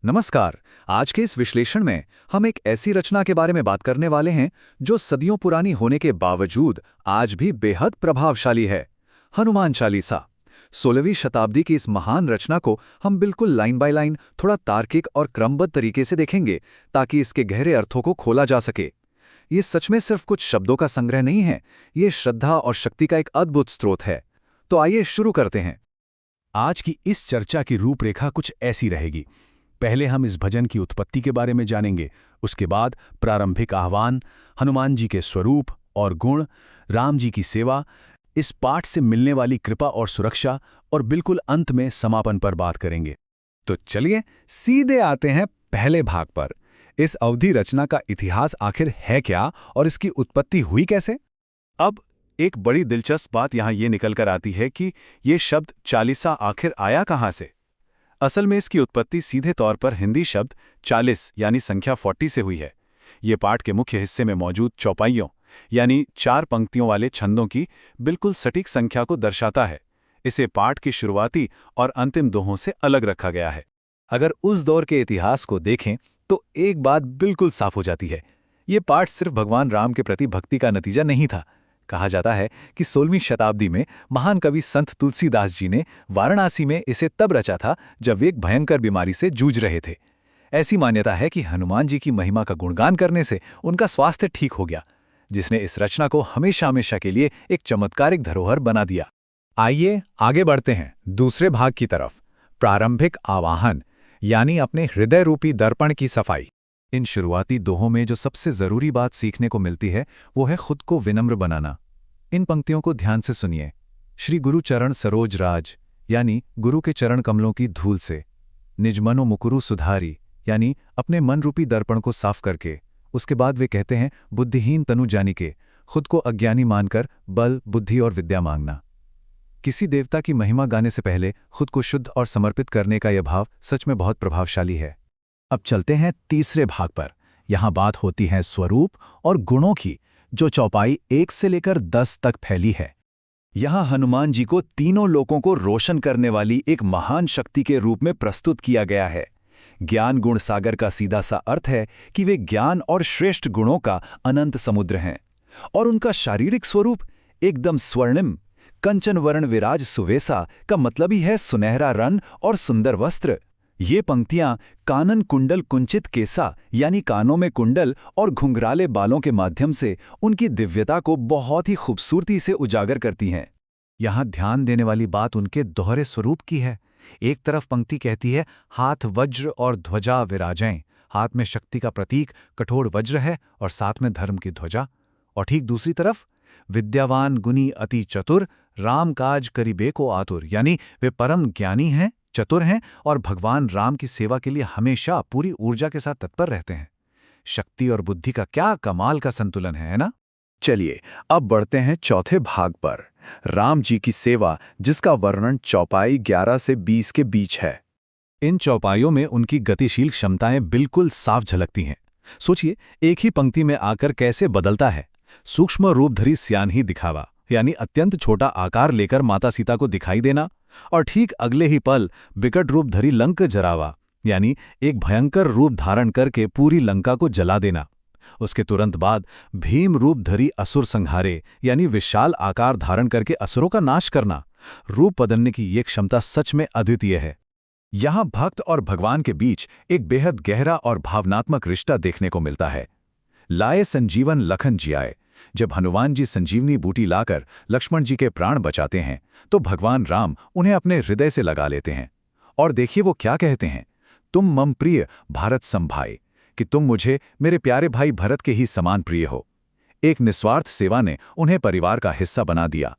नमस्कार। आज के इस विश्लेषण में हम एक ऐसी रचना के बारे में बात करने वाले हैं जो सदियों पुरानी होने के बावजूद आज भी बेहद प्रभावशाली है। हनुमान चालीसा। 16वीं शताब्दी की इस महान रचना को हम बिल्कुल लाइन बाय लाइन, थोड़ा तार्किक और क्रमबद्ध तरीके से देखेंगे ताकि इसके गहरे अर्थों को खोला जा सके। ये सच में सिर्फ कुछ शब्दों का संग्रह नहीं है, ये श्रद्धा और शक्ति का एक अद्भुत स्रोत है। तो आइए शुरू करते हैं। आज की इस चर्चा की रूपरेखा कुछ ऐसी रहेगी। पहले हम इस भजन की उत्पत्ति के बारे में जानेंगे, उसके बाद प्रारंभिक आह्वान, हनुमान जी के स्वरूप और गुण, राम जी की सेवा, इस पाठ से मिलने वाली कृपा और सुरक्षा, और बिल्कुल अंत में समापन पर बात करेंगे। तो चलिए सीधे आते हैं पहले भाग पर। इस अवधि रचना का इतिहास आखिर है क्या और इसकी उत्पत्ति हुई कैसे? अब एक बड़ी दिलचस्प बात यहाँ ये निकल कर आती है कि ये शब्द चालीसा आखिर आया कहाँ से। असल में इसकी उत्पत्ति सीधे तौर पर हिंदी शब्द 40 यानी संख्या 40 से हुई है। ये पाठ के मुख्य हिस्से में मौजूद चौपाइयों यानी 4 पंक्तियों वाले छंदों की बिल्कुल सटीक संख्या को दर्शाता है। इसे पाठ की शुरुआती और अंतिम दोहों से अलग रखा गया है। अगर उस दौर के इतिहास को देखें तो एक बात बिल्कुल साफ हो जाती है, ये पाठ सिर्फ भगवान राम के प्रति भक्ति का नतीजा नहीं था। कहा जाता है कि 16वीं शताब्दी में महान कवि संत तुलसीदास जी ने वाराणसी में इसे तब रचा था जब वे एक भयंकर बीमारी से जूझ रहे थे। ऐसी मान्यता है कि हनुमान जी की महिमा का गुणगान करने से उनका स्वास्थ्य ठीक हो गया, जिसने इस रचना को हमेशा हमेशा के लिए एक चमत्कारिक धरोहर बना दिया। आइए आगे बढ़ते हैं दूसरे भाग की तरफ, प्रारंभिक आवाहन यानी अपने हृदय रूपी दर्पण की सफाई। इन शुरुआती दोहों में जो सबसे जरूरी बात सीखने को मिलती है वो है खुद को विनम्र बनाना। इन पंक्तियों को ध्यान से सुनिए। श्री गुरु चरण सरोज राज यानी गुरु के चरण कमलों की धूल से, निज मनो मुकुरु सुधारी यानी अपने मन रूपी दर्पण को साफ करके। उसके बाद वे कहते हैं बुद्धिहीन तनु जानिके, खुद को अज्ञानी मानकर बल, बुद्धि और विद्या मांगना। किसी देवता की महिमा गाने से पहले खुद को शुद्ध और समर्पित करने का यह भाव सच में बहुत प्रभावशाली है। अब चलते हैं तीसरे भाग पर। यहाँ बात होती है स्वरूप और गुणों की, जो चौपाई 1 से लेकर 10 तक फैली है। यहाँ हनुमान जी को तीनों लोकों को रोशन करने वाली एक महान शक्ति के रूप में प्रस्तुत किया गया है। ज्ञान गुण सागर का सीधा सा अर्थ है कि वे ज्ञान और श्रेष्ठ गुणों का अनंत समुद्र हैं, और उनका शारीरिक स्वरूप एकदम स्वर्णिम, कंचन वर्ण विराज सुवेसा का मतलब ही है सुनहरा रन और सुंदर वस्त्र। ये पंक्तियां कानन कुंडल कुंचित केसा यानी कानों में कुंडल और घुंघराले बालों के माध्यम से उनकी दिव्यता को बहुत ही खूबसूरती से उजागर करती हैं। यहाँ ध्यान देने वाली बात उनके दोहरे स्वरूप की है। एक तरफ पंक्ति कहती है हाथ वज्र और ध्वजा विराजें, हाथ में शक्ति का प्रतीक कठोर वज्र है और साथ में धर्म की ध्वजा। और ठीक दूसरी तरफ विद्यावान गुनी अति चतुर, राम काज करिबे को आतुर, यानी वे परम ज्ञानी हैं, चतुर हैं और भगवान राम की सेवा के लिए हमेशा पूरी ऊर्जा के साथ तत्पर रहते हैं। शक्ति और बुद्धि का क्या कमाल का संतुलन है ना? चलिए अब बढ़ते हैं चौथे भाग पर, राम जी की सेवा, जिसका वर्णन चौपाई 11 से 20 के बीच है। इन चौपाइयों में उनकी गतिशील क्षमताएं बिल्कुल साफ झलकती हैं। सोचिए, एक ही पंक्ति में आकर कैसे बदलता है। सूक्ष्म रूपधरी स्यान ही दिखावा यानी अत्यंत छोटा आकार लेकर माता सीता को दिखाई देना, और ठीक अगले ही पल विकट रूप धरी लंक जरावा यानी एक भयंकर रूप धारण करके पूरी लंका को जला देना। उसके तुरंत बाद भीम रूप धरी असुर संहारे यानी विशाल आकार धारण करके असुरों का नाश करना। रूप बदलने की ये क्षमता सच में अद्वितीय है। यहाँ भक्त और भगवान के बीच एक बेहद गहरा और भावनात्मक रिश्ता देखने को मिलता है। लाए संजीवन लखन जियाए। जब हनुमान जी संजीवनी बूटी लाकर लक्ष्मण जी के प्राण बचाते हैं तो भगवान राम उन्हें अपने हृदय से लगा लेते हैं। और देखिए वो क्या कहते हैं, तुम मम प्रिय भारत समभाई, कि तुम मुझे मेरे प्यारे भाई भरत के ही समान प्रिय हो। एक निस्वार्थ सेवा ने उन्हें परिवार का हिस्सा बना दिया।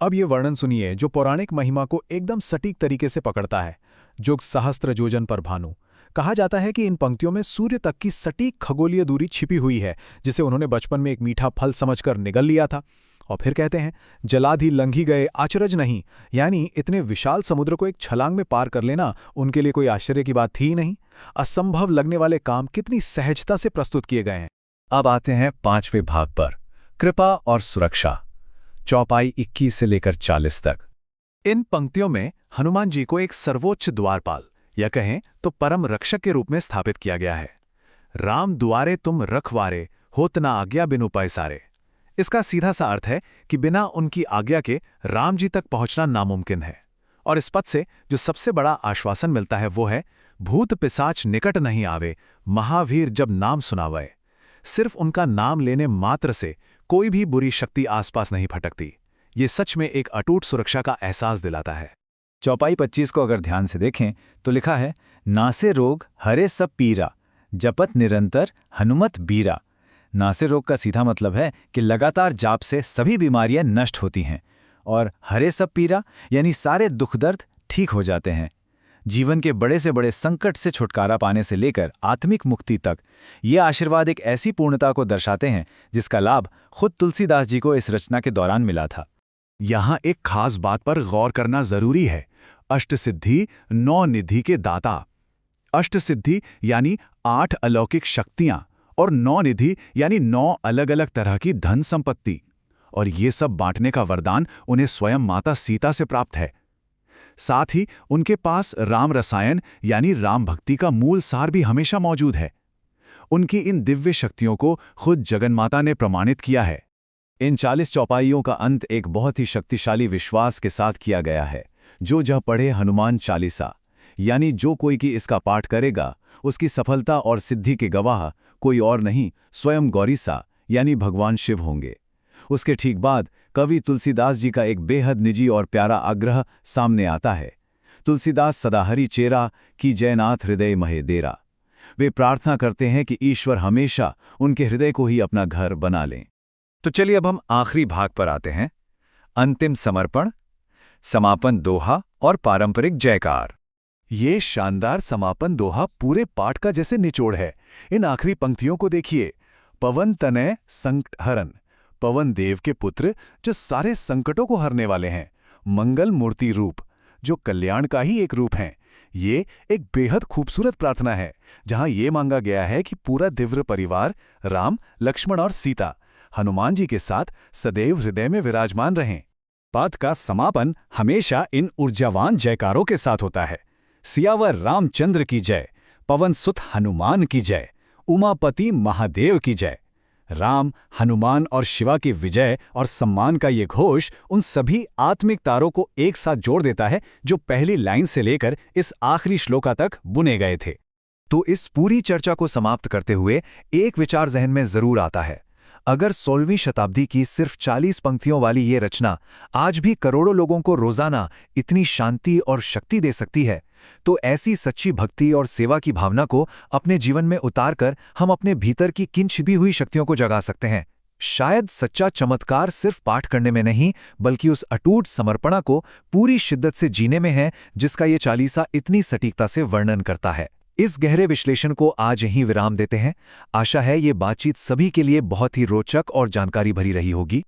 अब ये वर्णन सुनिए जो पौराणिक महिमा को एकदम सटीक तरीके से पकड़ता है। जुग सहस्त्र योजन पर भानु। कहा जाता है कि इन पंक्तियों में सूर्य तक की सटीक खगोलीय दूरी छिपी हुई है, जिसे उन्होंने बचपन में एक मीठा फल समझकर निगल लिया था। और फिर कहते हैं जलाधि लंघी गए आचरज नहीं, यानी इतने विशाल समुद्र को एक छलांग में पार कर लेना उनके लिए कोई आश्चर्य की बात थी ही नहीं। असंभव लगने वाले काम कितनी सहजता से प्रस्तुत किए गए हैं। अब आते हैं 5वें भाग पर, कृपा और सुरक्षा, चौपाई 21 से लेकर 40 तक। इन पंक्तियों में हनुमान जी को एक सर्वोच्च द्वारपाल या कहें तो परम रक्षक के रूप में स्थापित किया गया है। राम दुआरे तुम रखवारे, होत ना आज्ञा बिनु पैसारे। इसका सीधा सा अर्थ है कि बिना उनकी आज्ञा के राम जी तक पहुंचना नामुमकिन है। और इस पद से जो सबसे बड़ा आश्वासन मिलता है वो है, भूत पिशाच निकट नहीं आवे, महावीर जब नाम सुनावे। सिर्फ उनका नाम लेने मात्र से कोई भी बुरी शक्ति आसपास नहीं फटकती। ये सच में एक अटूट सुरक्षा का एहसास दिलाता है। चौपाई 25 को अगर ध्यान से देखें तो लिखा है, नासे रोग हरे सब पीरा, जपत निरंतर हनुमत बीरा। नासे रोग का सीधा मतलब है कि लगातार जाप से सभी बीमारियां नष्ट होती हैं, और हरे सब पीरा यानी सारे दुख दर्द ठीक हो जाते हैं। जीवन के बड़े से बड़े संकट से छुटकारा पाने से लेकर आत्मिक मुक्ति तक ये आशीर्वाद एक ऐसी पूर्णता को दर्शाते हैं जिसका लाभ खुद तुलसीदास जी को इस रचना के दौरान मिला था। यहाँ एक खास बात पर गौर करना जरूरी है। अष्टसिद्धि 9 निधि के दाता। अष्टसिद्धि यानी 8 अलौकिक शक्तियां, और 9 निधि यानी 9 अलग अलग तरह की धन संपत्ति। और ये सब बांटने का वरदान उन्हें स्वयं माता सीता से प्राप्त है। साथ ही उनके पास राम रसायन यानी राम भक्ति का मूल सार भी हमेशा मौजूद है। उनकी इन दिव्य शक्तियों को खुद जगन्माता ने प्रमाणित किया है। इन 40 चौपाइयों का अंत एक बहुत ही शक्तिशाली विश्वास के साथ किया गया है, जो जह पढ़े हनुमान चालीसा, यानी जो कोई की इसका पाठ करेगा उसकी सफलता और सिद्धि के गवाह कोई और नहीं, स्वयं गौरीसा यानी भगवान शिव होंगे। उसके ठीक बाद कवि तुलसीदास जी का एक बेहद निजी और प्यारा आग्रह सामने आता है। तुलसीदास सदाहरि चेरा की जयनाथ हृदय महे देरा। वे प्रार्थना करते हैं कि ईश्वर हमेशा उनके हृदय को ही अपना घर बना लें। तो चलिए अब हम आखिरी भाग पर आते हैं, अंतिम समर्पण, समापन दोहा और पारंपरिक जयकार। ये शानदार समापन दोहा पूरे पाठ का जैसे निचोड़ है। इन आखिरी पंक्तियों को देखिए। पवन तनय संकट हरन, पवन देव के पुत्र जो सारे संकटों को हरने वाले हैं। मंगल मूर्ति रूप, जो कल्याण का ही एक रूप हैं। ये एक बेहद खूबसूरत प्रार्थना है जहां ये मांगा गया है कि पूरा दिव्य परिवार राम, लक्ष्मण और सीता हनुमान जी के साथ सदैव हृदय में विराजमान रहें। पाठ का समापन हमेशा इन ऊर्जावान जयकारों के साथ होता है। सियावर रामचंद्र की जय, पवन सुत हनुमान की जय, उमापति महादेव की जय। राम, हनुमान और शिवा की विजय और सम्मान का ये घोष उन सभी आत्मिक तारों को एक साथ जोड़ देता है जो पहली लाइन से लेकर इस आखिरी श्लोका तक बुने गए थे। तो इस पूरी चर्चा को समाप्त करते हुए एक विचार जहन में जरूर आता है। अगर 16वीं शताब्दी की सिर्फ 40 पंक्तियों वाली ये रचना आज भी करोड़ों लोगों को रोजाना इतनी शांति और शक्ति दे सकती है, तो ऐसी सच्ची भक्ति और सेवा की भावना को अपने जीवन में उतारकर हम अपने भीतर की किन छिपी हुई शक्तियों को जगा सकते हैं। शायद सच्चा चमत्कार सिर्फ पाठ करने में नहीं, बल्कि उस अटूट समर्पणा को पूरी शिद्दत से जीने में है जिसका ये चालीसा इतनी सटीकता से वर्णन करता है। इस गहरे विश्लेषण को आज यहीं विराम देते हैं। आशा है ये बातचीत सभी के लिए बहुत ही रोचक और जानकारी भरी रही होगी।